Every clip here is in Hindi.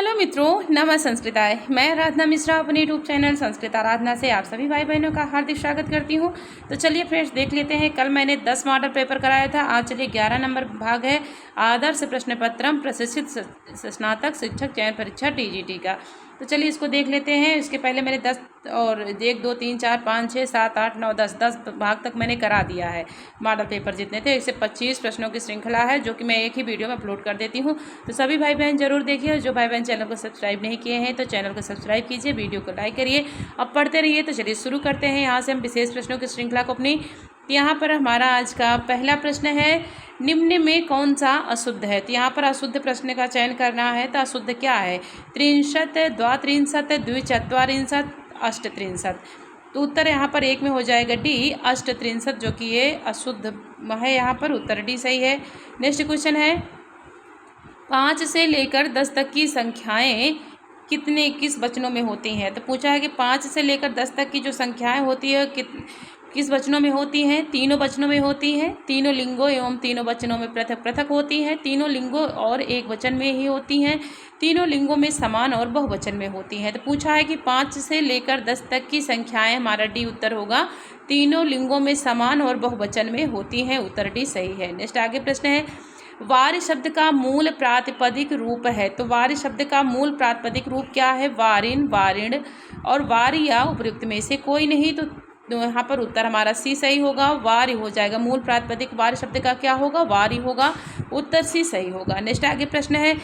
हेलो मित्रों, नमः संस्कृताय। मैं आराधना मिश्रा अपने यूट्यूब चैनल संस्कृत आराधना से आप सभी भाई बहनों का हार्दिक स्वागत करती हूं। तो चलिए फ्रेंड्स देख लेते हैं। कल मैंने 10 मॉडल पेपर कराया था। आज चलिए 11 नंबर भाग है आदर्श प्रश्न पत्रम प्रशिक्षित स्नातक शिक्षक चयन परीक्षा टीजीटी का। तो चलिए इसको देख लेते हैं। इसके पहले मैंने 10 और 1 2 3 4 5 6 7 8 9 10 भाग तक मैंने करा दिया है। मॉडल पेपर जितने थे इससे 25 प्रश्नों की श्रृंखला है, जो कि मैं एक ही वीडियो में अपलोड कर देती हूँ। तो सभी भाई बहन जरूर देखिए। जो भाई बहन चैनल को सब्सक्राइब नहीं किए हैं तो चैनल को सब्सक्राइब कीजिए, वीडियो को लाइक करिए। अब पढ़ते रहिए। तो चलिए शुरू करते हैं। यहाँ से हम विशेष प्रश्नों की श्रृंखला को अपनी। यहाँ पर हमारा आज का पहला प्रश्न है, निम्न में कौन सा अशुद्ध है। तो यहाँ पर अशुद्ध प्रश्न का चयन करना है। तो अशुद्ध क्या है? 63, द्वात्रिंशत्, द्विचत्वारिंशत्, अष्टत्रिंशत्। तो उत्तर यहाँ पर एक में हो जाएगा डी, अष्टत्रिंशत्, जो कि ये अशुद्ध है। यहाँ पर उत्तर डी सही है। नेक्स्ट क्वेश्चन है, 5 से लेकर 10 तक की संख्याएं किस वचनों में होती हैं। तो पूछा है कि 5 से लेकर 10 तक की जो संख्याएं होती है किस वचनों में होती हैं। तीनों वचनों में होती हैं। तीनों लिंगों एवं तीनों वचनों में पृथक पृथक होती हैं। तीनों लिंगों और एक वचन में ही होती हैं। तीनों लिंगों में समान और बहुवचन में होती हैं। तो पूछा है कि 5 से लेकर 10 तक की संख्याएं, हमारा डी उत्तर होगा। तीनों लिंगों में समान और बहुवचन में होती हैं। उत्तर डी सही है। नेक्स्ट आगे प्रश्न है, वार्य शब्द का मूल प्रातिपदिक रूप है। तो वार्य शब्द का मूल प्रातिपदिक रूप क्या है? वारिन, वारिण और वार्य या उपयुक्त में से कोई नहीं। तो यहाँ पर उत्तर हमारा सी सही होगा। वार्य हो जाएगा। मूल प्रातिपदिक वार्य शब्द का क्या होगा? वार्य होगा। उत्तर सी सही होगा। नेक्स्ट आगे प्रश्न है,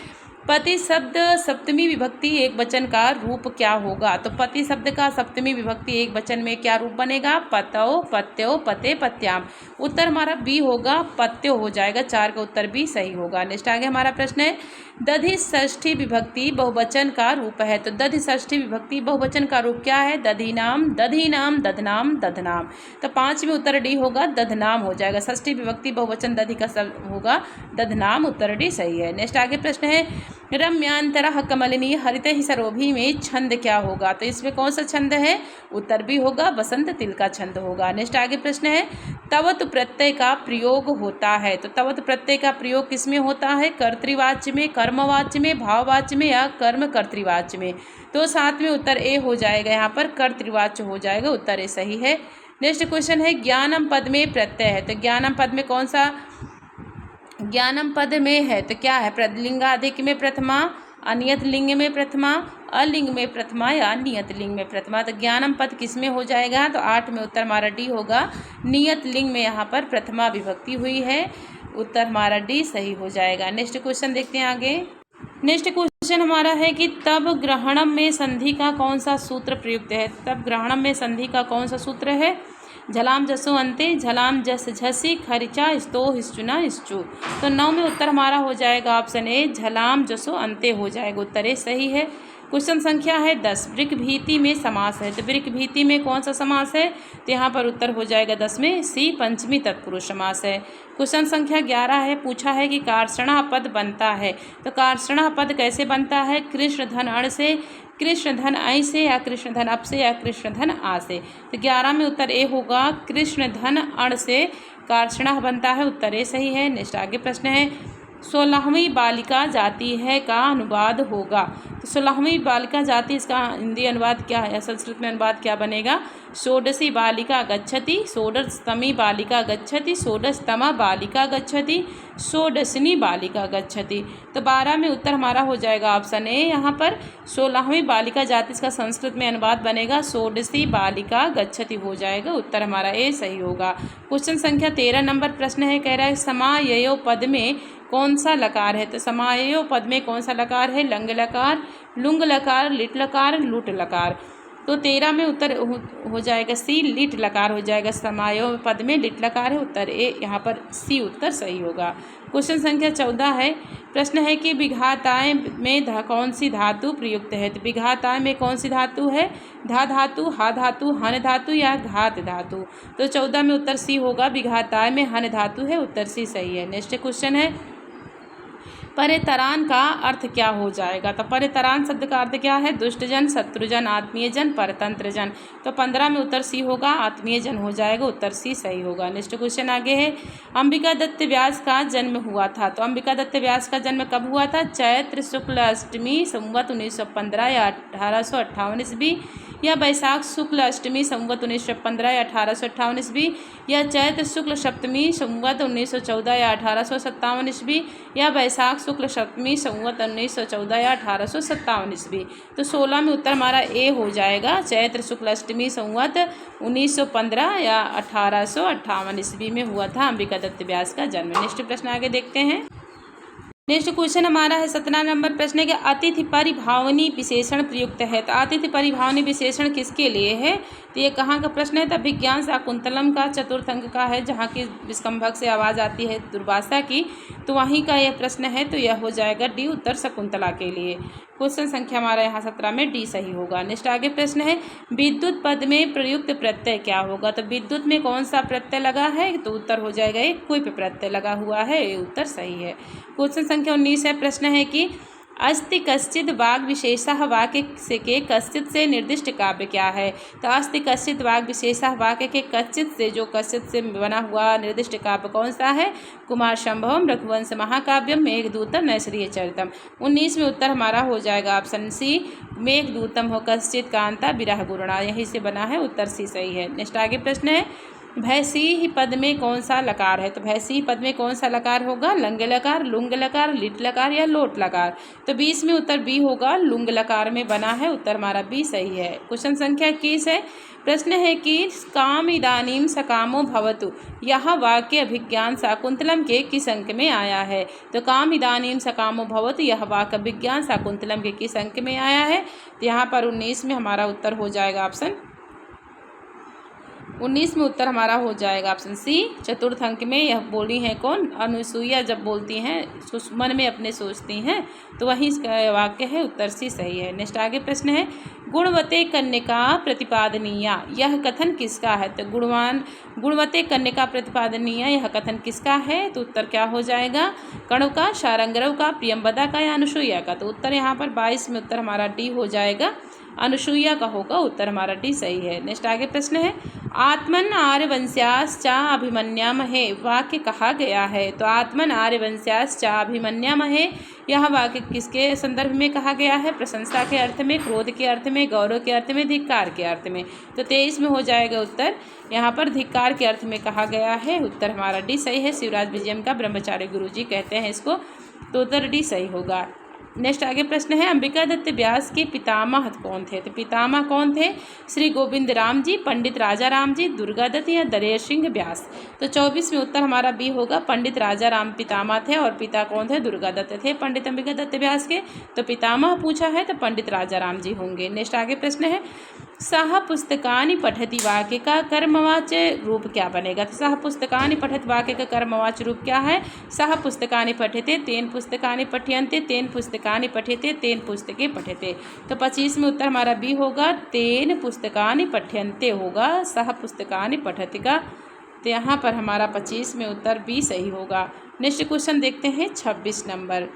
पति शब्द सप्तमी विभक्ति एक वचन का रूप क्या होगा। तो पति शब्द का सप्तमी विभक्ति एक वचन में क्या रूप बनेगा? पतौ, पत्यो, पते, पत्याम। उत्तर हमारा बी होगा, पत्यो हो जाएगा। 4 का उत्तर बी सही होगा। नेक्स्ट आगे हमारा प्रश्न है, दधि षष्ठी विभक्ति बहुवचन का रूप है। तो दधि षष्ठी विभक्ति बहुवचन का रूप क्या है? दधिनाम, दधिनाम, दधनाम, दधनाम। तो 5 में उत्तर डी होगा, दधनाम हो जाएगा। षष्ठी विभक्ति बहुवचन दधि का होगा दधनाम। उत्तर डी सही है। नेक्स्ट आगे प्रश्न है, रम्यांतरः कमलिनी हरित ही सरोभी में छंद क्या होगा। तो इसमें कौन सा छंद है? उत्तर भी होगा, बसंत तिल का छंद होगा। नेक्स्ट आगे प्रश्न है, तवत प्रत्यय का प्रयोग होता है। तो तवत प्रत्यय का प्रयोग किसमें होता है? कर्तृवाच्य में, कर्मवाच्य में, भाववाच्य में या कर्म कर्तृवाच्य में। तो 7 में उत्तर ए हो जाएगा। यहाँ पर कर्तृवाच्य हो जाएगा। उत्तर ए सही है। नेक्स्ट क्वेश्चन है, ज्ञानम पद में प्रत्यय है। तो ज्ञानम पद में कौन सा ज्ञानम पद में है? तो क्या है? प्रलिंगाधिक में प्रथमा, अनियत लिंग में प्रथमा, अलिंग में प्रथमा या नियत लिंग में प्रथमा। तो ज्ञानम पद किस में हो जाएगा? तो 8 में उत्तर हमारा डी होगा। नियत लिंग में यहाँ पर प्रथमा विभक्ति हुई है। उत्तर हमारा डी सही हो जाएगा। नेक्स्ट क्वेश्चन देखते हैं आगे। नेक्स्ट क्वेश्चन हमारा है कि तब ग्रहणम में संधि का कौन सा सूत्र प्रयुक्त है। तब ग्रहणम में संधि का कौन सा सूत्र है? झलाम जसो अंते, झलाम जस झसी, खरिचा स्तो हिस्चुना हिस्चु। तो 9 में उत्तर हमारा हो जाएगा ऑप्शन ए, झलाम जसो अंते हो जाएगा। उत्तर ए सही है। क्वेश्चन संख्या है 10, वृक भीति में समास है। तो वृक भीति में कौन सा समास है? तो यहाँ पर उत्तर हो जाएगा 10 में सी, पंचमी तत्पुरुष समास है। क्वेश्चन संख्या 11 है, पूछा है कि कार्षणा पद बनता है। तो कार्षणा पद कैसे बनता है? कृष्ण धन अण से, कृष्ण धन ऐ से या कृष्ण धन अप से या कृष्ण धन आ से। तो 11 में उत्तर ए होगा, कृष्ण धन अण से कार्षणा बनता है। उत्तर ए सही है। नेक्स्ट आगे प्रश्न है, 16वीं बालिका जाति है का अनुवाद होगा। तो 16वीं बालिका जाति, इसका हिंदी अनुवाद क्या है या संस्कृत में अनुवाद क्या बनेगा? षोडशी बालिका गच्छति, षोडशतमी बालिका गच्छति, षोडशतमा बालिका गच्छति, षोडशिनी बालिका गच्छति। तो 12 में उत्तर हमारा हो जाएगा ऑप्शन ए। यहाँ पर 16वीं बालिका जाति, इसका संस्कृत में अनुवाद बनेगा षोडशी बालिका गच्छति हो जाएगा। उत्तर हमारा ए सही होगा। क्वेश्चन संख्या 13 नंबर प्रश्न है, कह रहा है समाययो पद में कौन सा लकार है। तो समाययो पद में कौन सा लकार है? लंग लकार, लुंग लकार, लिट लकार, लुट लकार। तो 13 में उत्तर हो जाएगा सी, लिट लकार हो जाएगा। समायो पद में लिट लकार है। उत्तर ए, यहाँ पर सी उत्तर सही होगा। क्वेश्चन संख्या 14 है, प्रश्न है कि विघाताय में कौन सी धातु प्रयुक्त है। तो विघाताय में कौन सी धातु है? धा धातु, हा धातु, हन धातु या घात धातु। तो 14 में उत्तर सी होगा, विघाताय में हन धातु है। उत्तर सी सही है। नेक्स्ट क्वेश्चन है, परितरान का अर्थ क्या हो जाएगा? तो परितरान शब्द का अर्थ क्या है? दुष्टजन, शत्रुजन, आत्मीयजन, परतंत्रजन। तो 15 में उत्तर सी होगा, आत्मीयजन हो जाएगा, उत्तर सी सही होगा। नेक्स्ट क्वेश्चन आगे है, अंबिका दत्त व्यास का जन्म हुआ था। तो अंबिका दत्त व्यास का जन्म कब हुआ था? चैत्र शुक्ल अष्टमी संवत 1915 या 1858 ईस्वी, या बैसाख शुक्ल अष्टमी संवत 1915 या 1858 ईस्वी, या चैत्र शुक्ल सप्तमी संवत 1914 या 1857 ईस्वी, या बैसाख शुक्ल सप्तमी संवत 1914 या 1857 ईस्वी। तो 16 में उत्तर हमारा ए हो जाएगा, चैत्र शुक्ल अष्टमी संवत 1915 या 1858 ईस्वी में हुआ था अंबिका दत्त व्यास का जन्म। नेक्स्ट प्रश्न आगे देखते हैं। नेक्स्ट क्वेश्चन हमारा है 17 नंबर प्रश्न है कि अतिथि परिभावनी विशेषण प्रयुक्त है। तो अतिथि परिभावनी विशेषण किसके लिए है? तो ये कहाँ का प्रश्न है? तो अभिज्ञान शाकुंतलम का चतुर्थ अंक का है, जहाँ की विस्कंभक से आवाज़ आती है दुर्वासा की, तो वहीं का यह प्रश्न है। तो यह हो जाएगा डी, उत्तर शकुंतला के लिए। क्वेश्चन संख्या हमारा यहाँ 17 में डी सही होगा। नेक्स्ट आगे प्रश्न है, विद्युत पद में प्रयुक्त प्रत्यय क्या होगा? तो विद्युत में कौन सा प्रत्यय लगा है? तो उत्तर हो जाएगा एक क्विप प्रत्यय लगा हुआ है, ये उत्तर सही है। क्वेश्चन संख्या 19 है, प्रश्न है कि अस्ति कश्चित वाग विशेषः वाक्य से के कश्चित से निर्दिष्ट काव्य क्या है? तो अस्ति कश्चित वाग विशेषः वाक्य के कश्चित से, जो कश्चित से बना हुआ निर्दिष्ट काव्य कौन सा है? कुमार संभवम, रघुवंश महाकाव्यम, मेघदूतम, नैसर्गिक चरितम। 19 में उत्तर हमारा हो जाएगा ऑप्शन सी, मेघदूतम हो कश्चित कांता विरह गुरुणा, यहीं से बना है, उत्तर सी सही है। नेक्स्ट आगे प्रश्न है, भैंसी पद में कौन सा लकार है? तो भैंसी पद में कौन सा लकार होगा? लंग लकार, लुंग लकार, लिट लकार या लोट लकार। तो 20 में उत्तर बी होगा, लुंग लकार में बना है, उत्तर हमारा बी सही है। क्वेश्चन संख्या 21 है, प्रश्न है कि काम इदानीम सकामो भवतु, यह वाक्य अभिज्ञान शाकुंतलम के किस अंक में आया है? तो काम इदानीम सकामो भवतु, यह वाक्य अभिज्ञान शाकुंतलम के किस अंक में आया है? तो यहाँ पर 19 में हमारा उत्तर हो जाएगा ऑप्शन 19 में उत्तर हमारा हो जाएगा ऑप्शन सी, चतुर्थ अंक में। यह बोली है कौन? अनुसुईया जब बोलती हैं, मन में अपने सोचती हैं, तो वही इसका वाक्य है, उत्तर सी सही है। नेक्स्ट आगे प्रश्न है, गुणवते कन्यका प्रतिपादनीया, यह कथन किसका है? तो गुणवते कन्यका प्रतिपादनीया, यह कथन किसका है? तो उत्तर क्या हो जाएगा? कणु का, शारंगरव का, प्रियंवदा का या अनुसुईया का। तो उत्तर यहाँ पर 22 में उत्तर हमारा डी हो जाएगा, अनुसुईया का होगा, उत्तर हमारा डी सही है। नेक्स्ट आगे प्रश्न है, आत्मन आर्यवंश्याश्चा अभिमन्यामहे, वाक्य कहा गया है। तो आत्मन आर्यवंश्याश्चा अभिमन्यामहे, यह वाक्य किसके संदर्भ में कहा गया है? प्रशंसा के अर्थ में, क्रोध के अर्थ में, गौरव के अर्थ में, धिक्कार के अर्थ में। तो 23 में हो जाएगा उत्तर, यहाँ पर धिक्कार के अर्थ में कहा गया है, उत्तर हमारा डी सही है। शिवराज विजयम का ब्रह्मचारी गुरुजी कहते हैं इसको, तो उत्तर डी सही होगा। नेक्स्ट आगे प्रश्न है, अंबिका दत्त व्यास के पितामह कौन थे? तो पितामह कौन थे? श्री गोविंद राम जी, पंडित राजा राम जी, दुर्गा दत्त या दलेर सिंह व्यास। तो 24 में उत्तर हमारा बी होगा, पंडित राजा राम पितामह थे और पिता कौन थे? दुर्गा दत्त थे पंडित अंबिका दत्त व्यास के। तो पितामह पूछा है तो पंडित राजा राम जी होंगे। नेक्स्ट आगे प्रश्न है, सह पुस्तकानि पठति वाक्य का कर्मवाच्य रूप क्या बनेगा? तो सह पुस्तकानि पठति वाक्य का कर्मवाच्य रूप क्या है? सह पुस्तकानि पठ्यते, तेन पुस्तकानि पठ्यन्ते, तेन पुस्तकानि पठ्यते, तेन पुस्तके पठ्यते। तो 25 में उत्तर हमारा बी होगा, तेन पुस्तकानि पठ्यन्ते होगा, सह पुस्तकानि पठति का। तो यहाँ पर हमारा 25 में उत्तर बी सही होगा। नेक्स्ट क्वेश्चन देखते हैं 26 नंबर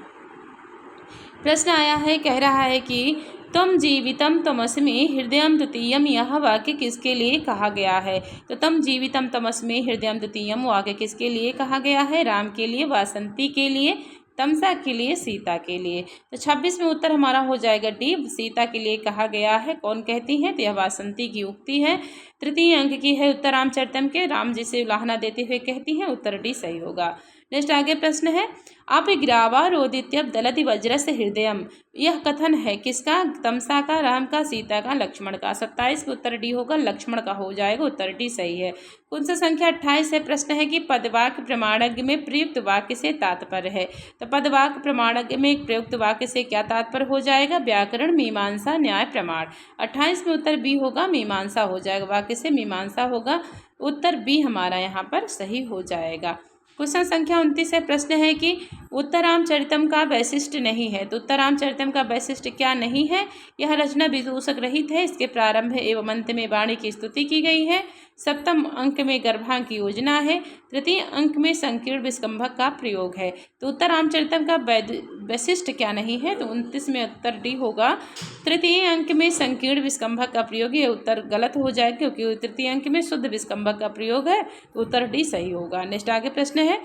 प्रश्न आया है, कह रहा है कि तम जीवितम तमस्मि हृदयम द्वितीयम, यह वाक्य किसके लिए कहा गया है? तो तम जीवितम तमस्मि हृदयम द्वितीयम वाक्य किसके लिए कहा गया है? राम के लिए, वासंती के लिए, तमसा के लिए, सीता के लिए। तो 26 में उत्तर हमारा हो जाएगा डी, सीता के लिए कहा गया है। कौन कहती है? तो यह वासंती की उक्ति है, तृतीय अंक की है, उत्तर रामचरितम के, राम जी से उलाहना देते हुए कहती हैं, उत्तर डी सही होगा। नेक्स्ट आगे प्रश्न है, अपिग्रावा रोदित्यब दलति वज्रस्य हृदयम, यह कथन है किसका? तमसा का, राम का, सीता का, लक्ष्मण का। 27 में उत्तर डी होगा, लक्ष्मण का हो जाएगा, उत्तर डी सही है। क्वेश्चन संख्या 28 है, प्रश्न है कि पदवाक्य प्रमाणज्ञ में प्रयुक्त वाक्य से तात्पर्य है। तो पदवाक्य प्रमाणज्ञ में प्रयुक्त वाक्य से क्या तात्पर्य हो जाएगा? व्याकरण, मीमांसा, न्याय, प्रमाण। 28 में उत्तर बी होगा, मीमांसा हो जाएगा, वाक्य से मीमांसा होगा, उत्तर बी हमारा यहाँ पर सही हो जाएगा। क्वेश्चन संख्या 29 है, प्रश्न है कि उत्तरामचरितम का वैशिष्ट्य नहीं है। तो उत्तरामचरितम का वैशिष्ट्य क्या नहीं है? यह रचना विदूषक रहित है, इसके प्रारंभ एवं अंत में वाणी की स्तुति की गई है, सप्तम अंक में गर्भांक योजना है। तृतीय अंक में संकीर्ण विस्कंभक का प्रयोग है। तो उत्तर रामचरितम का वैशिष्ट क्या नहीं है, तो 29 में उत्तर डी होगा। तृतीय अंक में संकीर्ण विस्कंभक का प्रयोग, ये उत्तर गलत हो जाएगा क्योंकि तृतीय अंक में शुद्ध विस्कंभक का प्रयोग है, तो उत्तर डी सही होगा। नेक्स्ट आगे प्रश्न है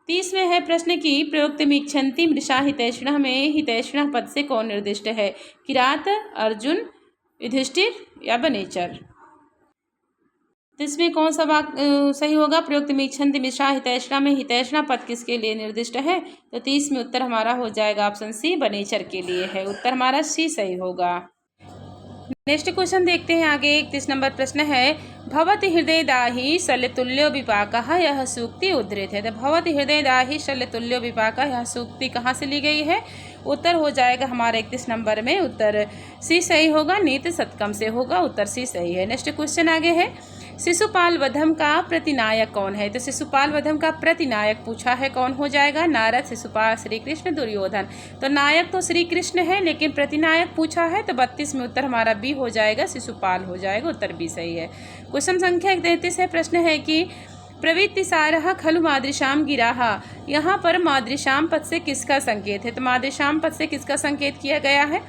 30 में है प्रश्न की प्रयुक्त मीक्षंती मृषा हितैषिणः में हितैषिणः पद से कौन निर्दिष्ट है? किरात, अर्जुन, युधिष्ठिर या बनेचर? तो इसमें कौन सा सही होगा? प्रयुक्त मीक्षंती मृषा हितैषिणः में हितैषिणः पद किसके लिए निर्दिष्ट है? तो 30 में उत्तर हमारा हो जाएगा ऑप्शन सी, बनेचर के लिए है। उत्तर हमारा सी सही होगा। नेक्स्ट क्वेश्चन देखते हैं आगे। 31 नंबर प्रश्न है भवति हृदय दाही शल्यतुल्यो विपाकः, यह सूक्ति उद्धृत है। तो भवति हृदय दाही शल्यतुल्यो विपाकः, यह सूक्ति कहाँ से ली गई है? उत्तर हो जाएगा हमारा 31 नंबर में उत्तर सी सही होगा, नीति शतकम से होगा। उत्तर सी सही है। नेक्स्ट क्वेश्चन आगे है शिशुपाल वधम का प्रतिनायक कौन है? तो शिशुपाल वधम का प्रतिनायक पूछा है, कौन हो जाएगा? नारद, शिशुपाल, श्री कृष्ण, दुर्योधन। तो नायक तो श्री कृष्ण है, लेकिन प्रतिनायक पूछा है, तो 32 में उत्तर हमारा बी हो जाएगा, शिशुपाल हो जाएगा। उत्तर बी सही है। क्वेश्चन संख्या 33 है। प्रश्न है कि प्रवृत्तिसारः खलु मादृशाम गिराः, यहाँ पर मादृशाम पद से किसका संकेत है? तो मादृशाम पद से किसका संकेत किया गया है?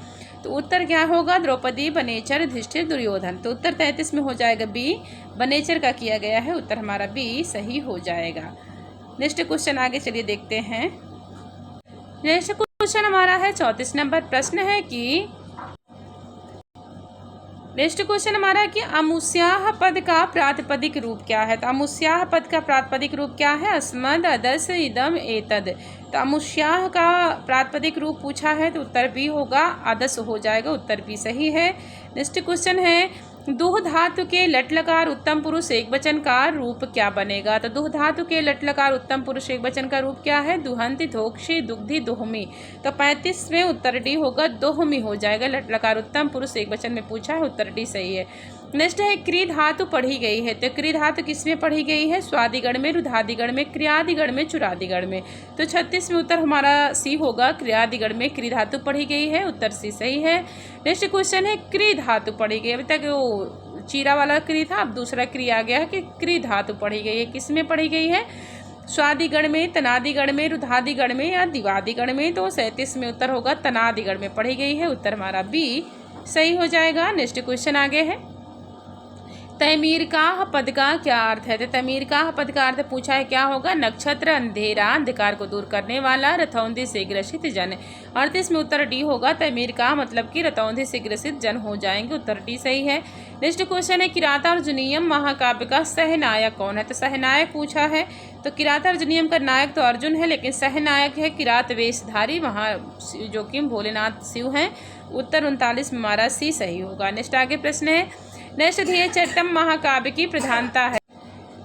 तो उत्तर क्या होगा? द्रौपदी, बनेचर, युधिष्ठिर, दुर्योधन। तो उत्तर 33 में हो जाएगा बी, बनेचर का किया गया है। उत्तर हमारा बी सही हो जाएगा। नेक्स्ट क्वेश्चन आगे चलिए देखते हैं। नेक्स्ट क्वेश्चन हमारा है 34 नंबर प्रश्न है कि नेक्स्ट क्वेश्चन हमारा है कि अमुस्याः पद का प्रातिपदिक रूप क्या है? तो अमुस्याः पद का प्रातिपदिक रूप क्या है? अस्मद, अदस, इदम, एतद। तो अमुस्याः का प्रातिपदिक रूप पूछा है, तो उत्तर बी होगा, अदस हो जाएगा। उत्तर बी सही है। नेक्स्ट क्वेश्चन है दुह धातु के लट लकार उत्तम पुरुष एक वचन का रूप क्या बनेगा? तो दुह धातु के लट लकार उत्तम पुरुष एक वचन का रूप क्या है? दुहंती, धोक्षी, दुग्धी, दोहमी। तो 35 में उत्तर डी होगा, दोहमी हो जाएगा। लट लकार उत्तम पुरुष एक वचन में पूछा है, उत्तर डी सही है। नेक्स्ट है क्री धातु पढ़ी गई है। तो क्री धातु किसमें पढ़ी गई है? स्वादिगण में, रुधादिगण में, क्रियादिगण में, चुरादिगण में। तो 36 में उत्तर हमारा सी होगा, क्रियादिगण में क्री धातु पढ़ी गई है। उत्तर सी सही है। नेक्स्ट क्वेश्चन है क्री धातु पढ़ी गई। अभी तक वो चीरा वाला क्री था, अब दूसरा क्री आ गया है कि क्री धातु पढ़ी गई है। किसमें पढ़ी गई है? स्वादिगण में, तनादिगण में, रुधादिगण में या दिवादिगण में। तो 37 में उत्तर होगा, तनादिगण में पढ़ी गई है। उत्तर हमारा बी सही हो जाएगा। नेक्स्ट क्वेश्चन आगे है तैमीरकाह पद का क्या अर्थ है? तो तैमीरकाह पद का अर्थ पूछा है, क्या होगा? नक्षत्र, अंधेरा, अंधकार को दूर करने वाला, रतौंधी से ग्रसित जन। 38 में उत्तर डी होगा, तैमीरकाह मतलब कि रतौंधी से ग्रसित जन हो जाएंगे। उत्तर डी सही है। नेक्स्ट क्वेश्चन है किरातार्जुनीयम महाकाव्य का सहनायक कौन है? तो सहनायक पूछा है, तो किरातार्जुनीयम का नायक तो अर्जुन है, लेकिन सहनायक है किरात वेशधारी, वहाँ जो कि भोलेनाथ शिव हैं। उत्तर 39 में हमारा सी सही होगा। नेक्स्ट आगे प्रश्न है नैषधीय चरितम महाकाव्य की प्रधानता है।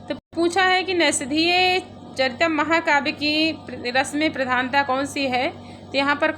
तो पूछा है कि नैषधीय चरितम महाकाव्य की रस में प्रधानता कौन सी है? तो यहाँ पर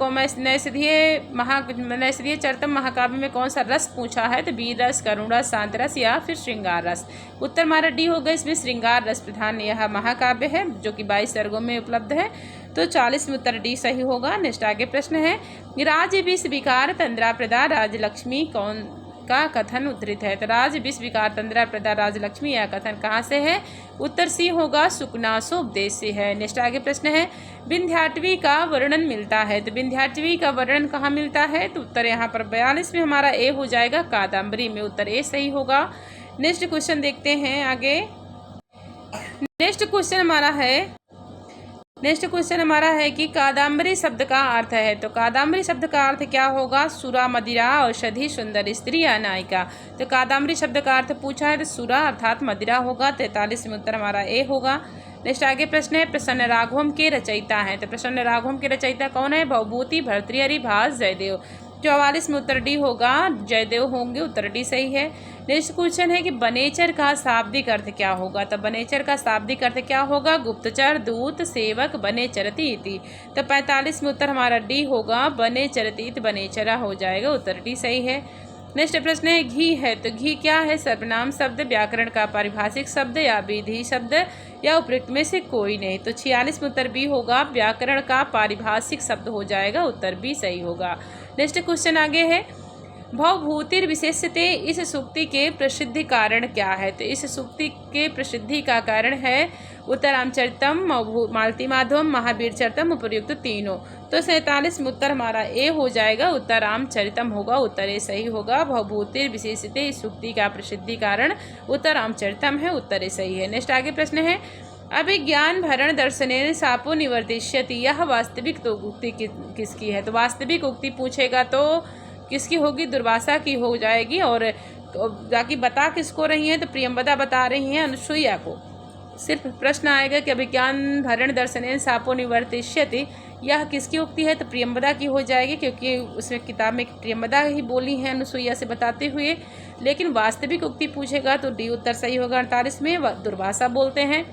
नैषधीय चरितम महाकाव्य में कौन सा रस पूछा है? तो वीर रस, करुण रस, शांत रस या फिर श्रृंगार रस। उत्तर हमारा डी होगा, इसमें श्रृंगार रस प्रधान यह महाकाव्य है, जो कि 22 सर्गों में उपलब्ध है। तो 40 में उत्तर डी सही होगा। नेक्स्ट आगे प्रश्न है राज्य विष विकार तंद्रा प्रदा राजलक्ष्मी कौन का कथन उद्धृत है? तो राज विष विकार तंद्रा प्रदा राजलक्ष्मी यह कथन कहाँ से है? उत्तर सी होगा, सुकनासो उपदेश से है। नेक्स्ट आगे प्रश्न है विंध्याटवी का वर्णन मिलता है। तो विंध्याटवी का वर्णन कहाँ मिलता है? तो उत्तर यहाँ पर 42 में हमारा ए हो जाएगा, कादम्बरी में। उत्तर ए सही होगा। नेक्स्ट क्वेश्चन देखते हैं आगे। नेक्स्ट क्वेश्चन हमारा है कि कादम्बरी शब्द का अर्थ है। तो कादम्बरी शब्द का अर्थ क्या होगा? सुरा, मदिरा, औषधि, सुंदर स्त्री या नायिका। तो कादम्बरी शब्द का अर्थ पूछा है, तो सुरा अर्थात मदिरा होगा। 43 में उत्तर हमारा ए होगा। नेक्स्ट आगे प्रश्न है प्रसन्न राघवम के रचयिता हैं। तो प्रसन्न राघवम के रचयिता कौन है? भवभूति, भर्तृहरि, भास, जयदेव। 44 में उत्तर डी होगा, जयदेव होंगे। उत्तर डी सही है। नेक्स्ट क्वेश्चन है कि बनेचर का शाब्दिक अर्थ क्या होगा? तो बनेचर का शाब्दिक अर्थ क्या होगा? गुप्तचर, दूत, सेवक, बनेचरती इति। तो 45 में उत्तर हमारा डी होगा, बनेचरती बनेचरा हो जाएगा। उत्तर डी सही है। नेक्स्ट प्रश्न है घी है। तो घी क्या है? सर्वनाम शब्द, व्याकरण का पारिभाषिक शब्द या विधि शब्द या उपयुक्त में से कोई नहीं। तो 46 में उत्तर बी होगा, व्याकरण का पारिभाषिक शब्द हो जाएगा। उत्तर बी सही होगा। नेक्स्ट क्वेश्चन आगे है भवभूतिर्विशेष्यते इस सूक्ति के प्रसिद्धि कारण क्या है? तो इस सूक्ति के प्रसिद्धि का कारण है उत्तरामचरितम, मालती माधवम, महावीर चरितम, उपर्युक्त तीनों। तो 47 में उत्तर हमारा ए हो जाएगा, उत्तरामचरितम होगा, उत्तर ए सही होगा। भवभूतिर्विशेष्यते इस सूक्ति का प्रसिद्धि कारण उत्तरामचरितम है, उत्तर ए सही है। नेक्स्ट आगे प्रश्न है, अभिज्ञान भरण दर्शनेन शापो निवर्तिष्यति, यह वास्तविक तो उक्ति किसकी है? तो वास्तविक उक्ति पूछेगा तो किसकी होगी? दुर्वासा की हो जाएगी। और बाकी बता किसको रही हैं? तो प्रियंवदा बता रही हैं अनुसुईया को। सिर्फ प्रश्न आएगा कि अभिज्ञान भरण दर्शनेन शापो निवर्तिष्यति, यह किसकी उक्ति है? तो प्रियंवदा की हो जाएगी, क्योंकि उसमें किताब में प्रियंवदा ही बोली है अनुसुईया से बताते हुए। लेकिन वास्तविक उक्ति पूछेगा तो डी उत्तर सही होगा। 48 में दुर्वासा बोलते हैं,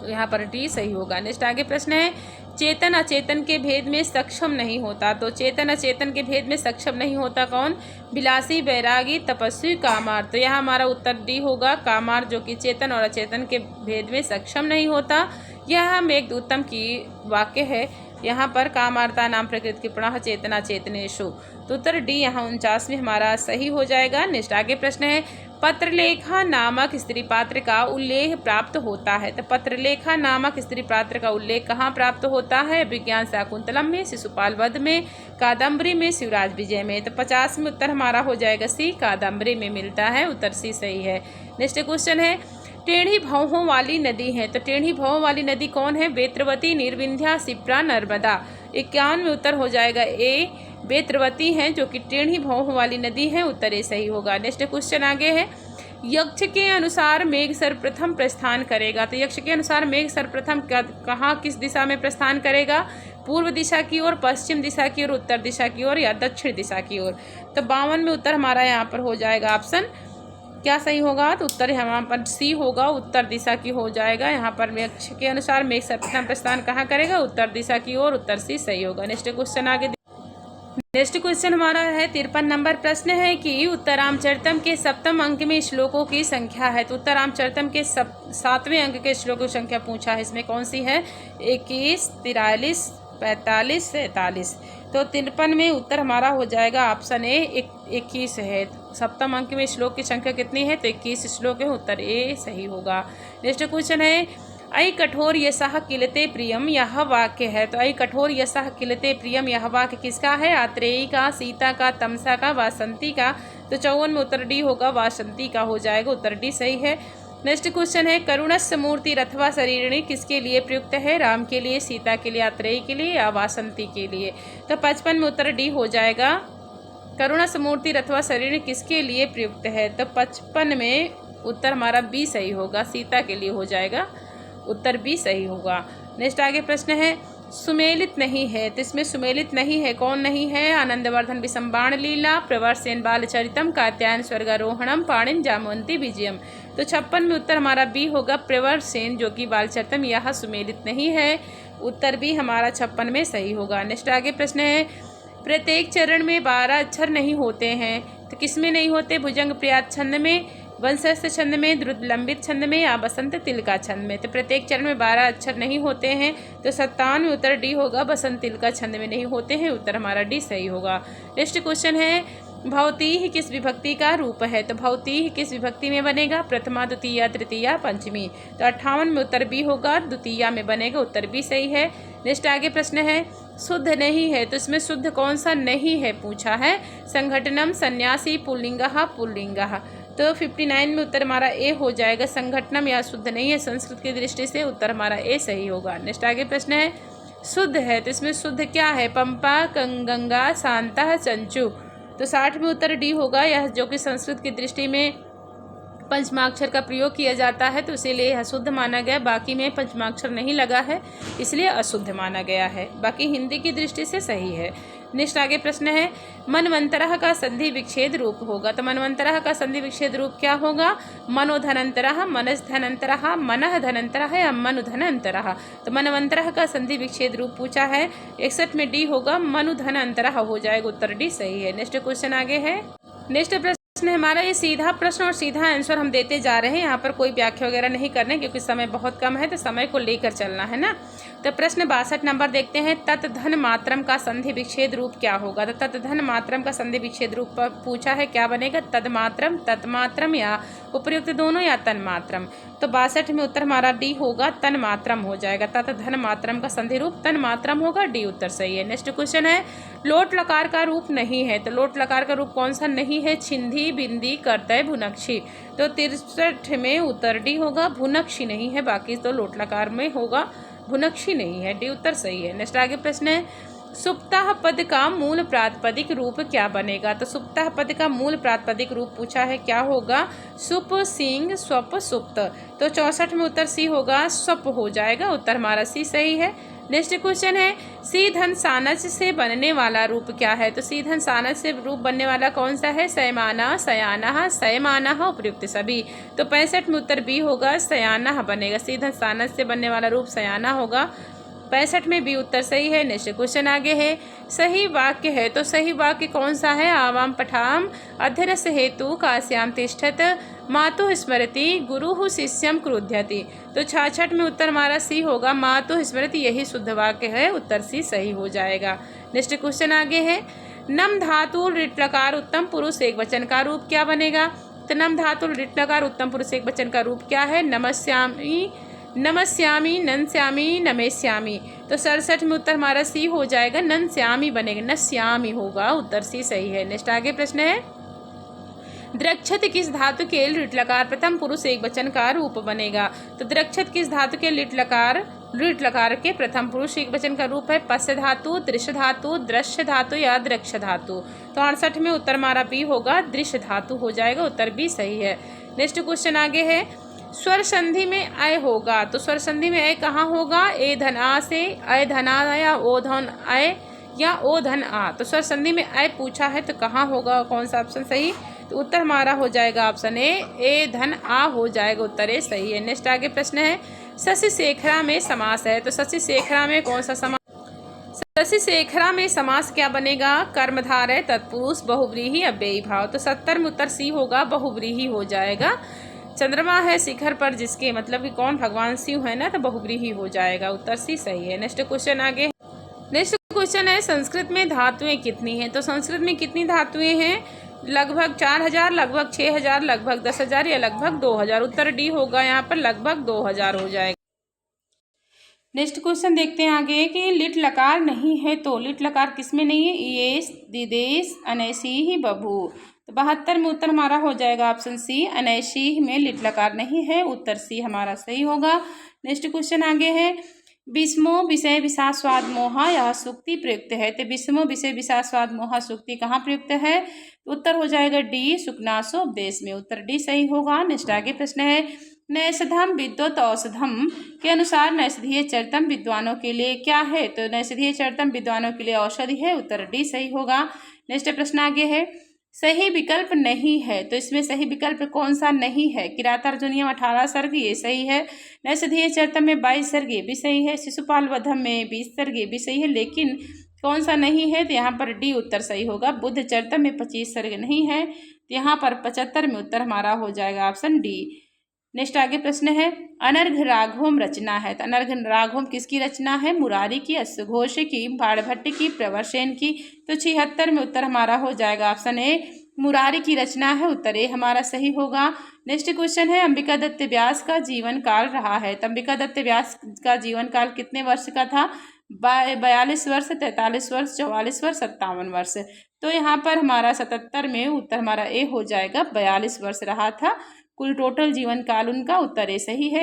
तो यहाँ पर डी सही होगा। नेक्स्ट आगे प्रश्न है, चेतन अचेतन के भेद में सक्षम नहीं होता। तो चेतन अचेतन के भेद में सक्षम नहीं होता कौन? विलासी, बैरागी, तपस्वी, कामार। तो यहाँ हमारा उत्तर डी होगा, कामार, जो कि चेतन और अचेतन के भेद में सक्षम नहीं होता। यह मेघदूतम की वाक्य है। यहाँ पर कामार्ता नाम प्रकृति की पुनः चेतना चेतनेशु। तो उत्तर डी यहाँ 49 में हमारा सही हो जाएगा। नेक्स्ट आगे प्रश्न है, पत्रलेखा नामक स्त्री पात्र का उल्लेख प्राप्त होता है। तो पत्रलेखा नामक स्त्री पात्र का उल्लेख कहाँ प्राप्त होता है? विज्ञान शाकुंतलम में, शिशुपाल वध में, कादम्बरी में, शिवराज विजय में। तो 50 में उत्तर हमारा हो जाएगा सी, कादम्बरी में मिलता है, उत्तर सी सही है। नेक्स्ट क्वेश्चन है, टेढ़ी भौहों वाली नदी है। तो टेढ़ी भौहों वाली नदी कौन है? बेत्रवती, निर्विंध्या, शिप्रा, नर्मदा। 51 में उत्तर हो जाएगा ए, बेत्रवती है, जो कि टेढ़ी भौहों वाली नदी है, उत्तर ए सही होगा। नेक्स्ट क्वेश्चन आगे है, यक्ष के अनुसार मेघ सर्वप्रथम प्रस्थान करेगा। तो यक्ष के अनुसार मेघ सर्वप्रथम कहाँ किस दिशा में प्रस्थान करेगा? पूर्व दिशा की ओर, पश्चिम दिशा की ओर, उत्तर दिशा की ओर या दक्षिण दिशा की ओर। तो 52 में उत्तर हमारा यहाँ पर हो जाएगा ऑप्शन क्या सही होगा? तो उत्तर यहाँ पर सी होगा, उत्तर दिशा की हो जाएगा। यहाँ पर यक्ष के अनुसार मेघ सर्वप्रथम प्रस्थान कहाँ करेगा? उत्तर दिशा की ओर, उत्तर सी सही होगा। नेक्स्ट क्वेश्चन आगे, नेक्स्ट क्वेश्चन हमारा है 53 नंबर प्रश्न है कि उत्तरामचरितम के सप्तम अंक में श्लोकों की संख्या है। तो उत्तरामचरितम के 7वें अंक के श्लोकों की संख्या पूछा है, इसमें कौन सी है? 21, 43, 45, 47। तो 53 में उत्तर हमारा हो जाएगा ऑप्शन ए, 21 है। सप्तम अंक में श्लोक की संख्या कितनी है? तो 21 श्लोक है, उत्तर ए सही होगा। नेक्स्ट क्वेश्चन है, अयि कठोर यशः किलते प्रियम, यह वाक्य है। तो अयि कठोर यशः किलते प्रियम, यह वाक्य किसका है? आत्रेयी का, सीता का, तमसा का, वासंती का। तो 54 में उत्तर डी होगा, वासंती का हो जाएगा, उत्तर डी सही है। नेक्स्ट क्वेश्चन है, करुणस्य मूर्ति रथवा शरीरिणी किसके लिए प्रयुक्त है? राम के लिए, सीता के लिए, आत्रेयी के लिए या वासंती के लिए। तो 55 में उत्तर डी हो जाएगा, करुणस्य मूर्ति रथवा शरीरिणी किसके लिए प्रयुक्त है? तो 55 में उत्तर हमारा बी सही होगा, सीता के लिए हो जाएगा, उत्तर बी सही होगा। नेक्स्ट आगे प्रश्न है, सुमेलित नहीं है। तो इसमें सुमेलित नहीं है, कौन नहीं है? आनंदवर्धन विसंबाण लीला, प्रवरसेन बालचरितम, कात्यायन स्वर्गारोहणम, पाणिन जामवंती विजयम। तो 56 में उत्तर हमारा बी होगा, प्रवरसेन, जो कि बालचरितम, यह सुमेलित नहीं है, उत्तर बी हमारा 56 में सही होगा। नेक्स्ट आगे प्रश्न है, प्रत्येक चरण में 12 अक्षर नहीं होते हैं। तो किस में नहीं होते? भुजंग प्रयात छंद में, वंशस्थ छंद में, द्रुत लंबित छंद में या बसंत तिलका छंद में। तो प्रत्येक चरण में 12 अक्षर नहीं होते हैं। तो 57 में उत्तर डी होगा, बसंत तिलका छंद में नहीं होते हैं, उत्तर हमारा डी सही होगा। नेक्स्ट क्वेश्चन है, भवतीह किस विभक्ति का रूप है? तो भवतीह किस विभक्ति में बनेगा? प्रथमा, द्वितीया, तृतीया, पंचमी। तो 58 में उत्तर बी होगा, द्वितीया में बनेगा, उत्तर बी सही है। नेक्स्ट आगे प्रश्न है, शुद्ध नहीं है। तो इसमें शुद्ध कौन सा नहीं है पूछा है? संघटनम, सन्यासी, पुल्लिंगः, पुल्लिंगः। तो 59 में उत्तर हमारा ए हो जाएगा, संघटनम या शुद्ध नहीं है संस्कृत की दृष्टि से, उत्तर हमारा ए सही होगा। नेक्स्ट आगे प्रश्न है, शुद्ध है। तो इसमें शुद्ध क्या है? पंपा, गंगा, शांता, चंचू। तो 60 में उत्तर डी होगा, यह जो कि संस्कृत की दृष्टि में पंचमाक्षर का प्रयोग किया जाता है, तो इसीलिए यह शुद्ध माना गया। बाकी में पंचमाक्षर नहीं लगा है, इसलिए अशुद्ध माना गया है। बाकी हिंदी की दृष्टि से सही है। नेक्स्ट आगे प्रश्न है, मनवंतरः का संधि विच्छेद रूप होगा। तो मनवंतरः का संधि विच्छेद रूप क्या होगा? मनोधनंतरः, मनसधनंतरः, मनः धनंतरः या मनुधनंतरः। तो मनवंतरः का संधि विच्छेद रूप पूछा है, 61 में डी होगा, मनुधनंतरः हो जाएगा, उत्तर डी सही है। नेक्स्ट क्वेश्चन आगे है, नेक्स्ट प्रश्न हमारा ये सीधा प्रश्न और सीधा आंसर हम देते जा रहे हैं। यहाँ पर कोई व्याख्या वगैरह नहीं करने, क्योंकि समय बहुत कम है, तो समय को लेकर चलना है ना। तो प्रश्न 62 नंबर देखते हैं, तत् धन मात्रम का संधि विच्छेद रूप क्या होगा। तो तत् धन मात्रम का संधि विच्छेद रूप पूछा है, क्या बनेगा, तदमात्रम, तत्मात्रम या उपर्युक्त दोनों या तन्मात्रम। तो 62 में उत्तर हमारा डी होगा, तन्मात्रम हो जाएगा। तत् धन मात्रम का संधि रूप तन्मात्रम होगा, डी उत्तर सही है। नेक्स्ट क्वेश्चन है, लोट लकार का रूप नहीं है। तो लोट लकार का रूप कौन सा नहीं है, छिंदी, बिंदी, करतय, भुनक्षी। तो 63 में उत्तर डी होगा, भुनक्षी नहीं है, बाकी तो लोट लकार में होगा, भुनक्षी नहीं है, डी उत्तर सही है। नेक्स्ट आगे प्रश्न है, सुप्ताह पद का मूल प्रातिपदिक रूप क्या बनेगा। तो सुप्ताह पद का मूल प्रातिपदिक रूप पूछा है, क्या होगा, सुप, सिंह, स्वप, सुप्त। तो 64 में उत्तर सी होगा, स्वप हो जाएगा, उत्तर हमारा सी सही है। नेक्स्ट क्वेश्चन है, सी धन सानस से बनने वाला रूप क्या है। तो सी धन सानस से रूप बनने वाला कौन सा है, सयमाना, सयाना, सयमाना, उपयुक्त सभी। तो 65 में उत्तर बी होगा, सयाना बनेगा। सी धन सानस से बनने वाला रूप सयाना होगा, 65 में बी उत्तर सही है। नेक्स्ट क्वेश्चन आगे है, सही वाक्य है। तो सही वाक्य कौन सा है, आवाम पठाम अध्यरस हेतु काश्याम तिष्ठत मातु स्मृति गुरु शिष्यम क्रुध्यति। तो 66 में उत्तर हमारा सी होगा, मातु स्मृति, यही शुद्ध वाक्य है, उत्तर सी सही हो जाएगा। नेक्स्ट क्वेश्चन आगे है, नम धातु ऋट लकार उत्तम पुरुष एक वचन का रूप क्या बनेगा। तो नम धातु ऋट लकार उत्तम पुरुष एक वचन का रूप क्या है, नमस्यामि, नमस्यामी, नंस्यामी, नमेश्यामी। तो 67 में उत्तर हमारा सी हो जाएगा, नंस्यामी बनेगा, नस्यामी होगा, उत्तर सी सही है। नेक्स्ट आगे प्रश्न है, द्रक्षत किस धातु के लिट लकार प्रथम पुरुष एक वचन का रूप बनेगा। तो द्रक्षत किस धातु के लिट लकार के प्रथम पुरुष एक वचन का रूप है, पश्य धातु, दृश्य धातु, दृश्य धातु या दृक्ष धातु। तो 68 में उत्तर हमारा बी होगा, दृश्य धातु हो जाएगा, उत्तर बी सही है। नेक्स्ट क्वेश्चन आगे है, स्वर संधि में अय होगा। तो स्वर संधि में अय कहाँ होगा, ए धन आ से, अय धन आ या ओ धन अय या ओ धन आ। तो स्वर संधि में अय पूछा है, तो कहाँ होगा, कौन सा ऑप्शन सही। तो उत्तर हमारा हो जाएगा ऑप्शन ए धन आ हो जाएगा, उत्तर ए सही है। नेक्स्ट आगे प्रश्न है, शशि शेखरा में समास है। तो शशि शेखरा में कौन सा समास, शशि शेखरा में समास क्या बनेगा, कर्मधारय, तत्पुरुष, बहुव्रीहि, अव्ययी भाव। तो 70 में उत्तर सी होगा, बहुव्रीहि हो जाएगा। चंद्रमा है शिखर पर जिसके, मतलब कि कौन, भगवान शिव है ना, तो बहुव्रीहि हो जाएगा, उत्तर सी सही है। नेक्स्ट क्वेश्चन आगे, नेक्स्ट क्वेश्चन है, संस्कृत में धातुएं कितनी हैं। तो संस्कृत में कितनी धातुएं हैं, लगभग 4000, लगभग 6000, लगभग 10,000 या लगभग 2000। उत्तर डी होगा, यहाँ पर लगभग 2000 हो जाएगा। नेक्स्ट क्वेश्चन देखते हैं आगे कि लिट लकार नहीं है। तो लिट लकार किसमें नहीं है, ईयेस, दिदेश, अनैसी, बभू। तो 72 में उत्तर हमारा हो जाएगा ऑप्शन सी, अनैसी में लिट लकार नहीं है, उत्तर सी हमारा सही होगा। नेक्स्ट क्वेश्चन आगे है, विषमो विषय विषास्वाद मोहा यह सूक्ति प्रयुक्त है। तो विषमो विषय विषास्वाद मोहा सूक्ति कहाँ प्रयुक्त है, उत्तर हो जाएगा डी, सुकनासो उपदेश में, उत्तर डी सही होगा। नेक्स्ट आगे प्रश्न है, नैषधम विद्युत औषधम के अनुसार नैषधीय चरतम विद्वानों के लिए क्या है। तो नैषधीय चरतम विद्वानों के लिए औषधि है, उत्तर डी सही होगा। नेक्स्ट प्रश्न आगे है, सही विकल्प नहीं है। तो इसमें सही विकल्प कौन सा नहीं है, किरातार्जुनीयम 18 सर्ग, ये सही है। नैषधीय चरतम में 22 सर्ग, ये भी सही है। शिशुपाल वधम में 20 सर्ग, ये भी सही है, लेकिन कौन सा नहीं है, तो यहाँ पर डी उत्तर सही होगा। बुद्ध चरतम में 25 सर्ग नहीं है, तो यहाँ पर 75 में उत्तर हमारा हो जाएगा ऑप्शन डी। नेक्स्ट आगे प्रश्न है, अनर्घ राघवम रचना है। तो अनर्घ राघवम किसकी रचना है, मुरारी की, अश्वघोष की, बाणभट्ट की, प्रवरसेन की। तो 76 में उत्तर हमारा हो जाएगा ऑप्शन ए, मुरारी की रचना है, उत्तर ए हमारा सही होगा। नेक्स्ट क्वेश्चन है, अंबिका दत्त व्यास का जीवन काल रहा है। तो अंबिका दत्त व्यास का जीवन काल कितने वर्ष का था, 42 वर्ष, 43 वर्ष, 44 वर्ष, 57 वर्ष। तो यहाँ पर हमारा 77 में उत्तर हमारा ए हो जाएगा, 42 वर्ष रहा था कुल टोटल जीवन काल उनका, उत्तर ए सही है।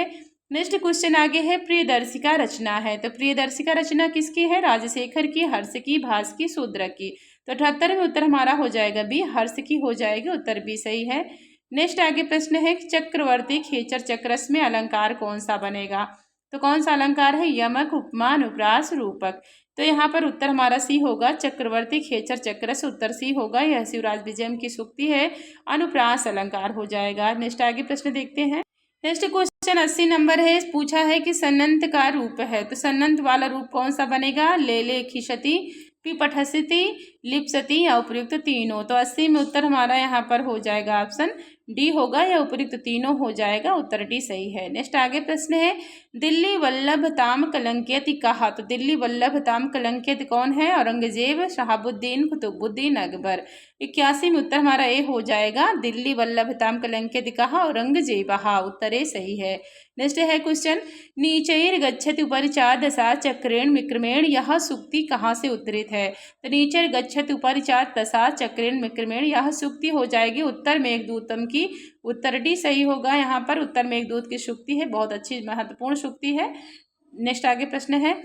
नेक्स्ट क्वेश्चन आगे है, प्रियदर्शिका रचना है। तो प्रियदर्शिका रचना किसकी है, राजशेखर की, हर्ष की, भास की, शूद्र की। तो 78 में उत्तर हमारा हो जाएगा बी, हर्ष की हो जाएगी, उत्तर बी सही है। नेक्स्ट आगे प्रश्न है, चक्रवर्ती खेचर चक्रस में अलंकार कौन सा बनेगा। तो कौन सा अलंकार है, यमक, उपमा, अनुप्रास, रूपक। तो यहाँ पर उत्तर हमारा सी होगा, चक्रवर्ती खेचर चक्रस, उत्तर सी होगा, यह शिवराज विजयम की सूक्ति है, अनुप्रास अलंकार हो जाएगा। नेक्स्ट आगे प्रश्न देखते हैं। नेक्स्ट क्वेश्चन 80 नंबर है, पूछा है कि सन्नंत का रूप है। तो सन्नंत वाला रूप कौन सा बनेगा, ले ले खिशति, पिपठसति, लिप्सति या उपयुक्त तीनों। तो 80 में उत्तर हमारा यहाँ पर हो जाएगा ऑप्शन डी होगा या उपयुक्त तीनों हो जाएगा, उत्तर डी सही है। नेक्स्ट आगे प्रश्न है, दिल्ली वल्लभताम कलंकियत कहा। तो दिल्ली वल्लभताम कलंकियत कौन है? औरंगजेब, शहाबुद्दीन, कुतुबुद्दीन, अकबर। 81 में उत्तर हमारा ए हो जाएगा, दिल्ली वल्लभताम कलंकियत कहा औरंगजेब, उत्तर ए सही है। नेक्स्ट है क्वेश्चन, नीचैर गच्छति उपरि चार दशा चक्रेण विक्रमेण, यह सूक्ति कहाँ से उद्धृत है? तो नीचैर गच्छति उपरि चार दशा चक्रेण विक्रमेण, यह सूक्ति हो जाएगी उत्तर मेघदूतम की, उत्तर डी सही होगा। यहाँ पर उत्तर मेघदूत की सूक्ति है, बहुत अच्छी महत्वपूर्ण सूक्ति है। नेक्स्ट आगे प्रश्न है,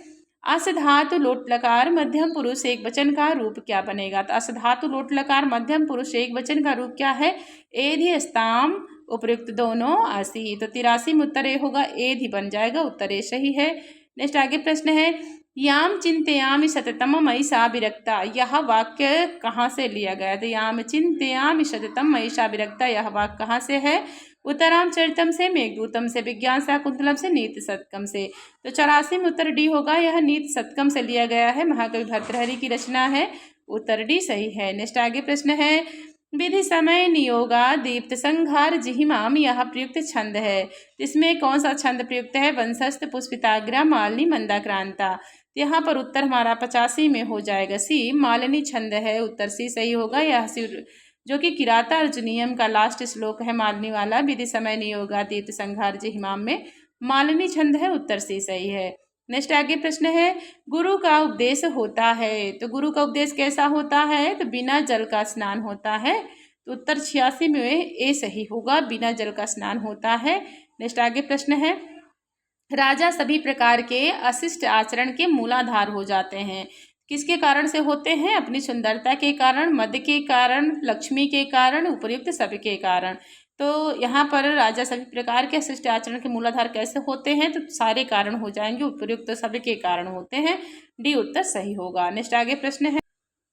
असधातु लोट लकार मध्यम पुरुष एक वचन का रूप क्या बनेगा? तो असधातु लोट लकार मध्यम पुरुष एक वचन का रूप क्या है? एधि अस्ताम, उपयुक्त दोनों, आसी। तो 83 में उत्तर ए होगा, एधि बन जाएगा, उत्तर ए सही है। नेक्स्ट आगे प्रश्न है, याम चिंतयामि सततम मयि सा विरक्ता, यह वाक्य कहाँ से लिया गया? तो याम चिंतयामि सततम मयि सा विरक्ता, यह वाक्य कहाँ से है? उत्तरामचरितम से, मेघदूतम से, विज्ञान शाकुंतलम से, नीति शतकम से। तो 84 में उत्तर डी होगा, यह नीति शतकम से लिया गया है, महाकवि भर्तृहरि की रचना है, उत्तर डी सही है। नेक्स्ट आगे प्रश्न है, विधि समय नियोगा दीप्त संघार जिहिमाम, यह प्रयुक्त छंद है, इसमें कौन सा छंद प्रयुक्त है? वंशस्थ, पुष्पिताग्रा, मालिनी, मंदाक्रांता। यहाँ पर उत्तर हमारा 85 में हो जाएगा, सी मालिनी छंद है, उत्तर सी सही होगा। यह जो कि किराता अर्जुनियम का लास्ट श्लोक है मालिनी वाला, विधि समय नियोगा दीप्त संघार जिहिमाम में मालिनी छंद है, उत्तर सी सही है। नेक्स्ट आगे प्रश्न है, गुरु का उपदेश होता है। तो गुरु का उपदेश कैसा होता है? तो बिना जल का स्नान होता है, तो उत्तर 86 में ए सही होगा, बिना जल का स्नान होता है। नेक्स्ट आगे प्रश्न है, राजा सभी प्रकार के अशिष्ट आचरण के मूलाधार हो जाते हैं, किसके कारण से होते हैं? अपनी सुंदरता के कारण, मद के कारण, लक्ष्मी के कारण, उपयुक्त सभी के कारण। तो यहाँ पर राजा सभी प्रकार के अशिष्ट आचरण के मूलाधार कैसे होते हैं? तो सारे कारण हो जाएंगे, उपयुक्त सभी के कारण होते हैं, डी उत्तर सही होगा। नेक्स्ट आगे प्रश्न है,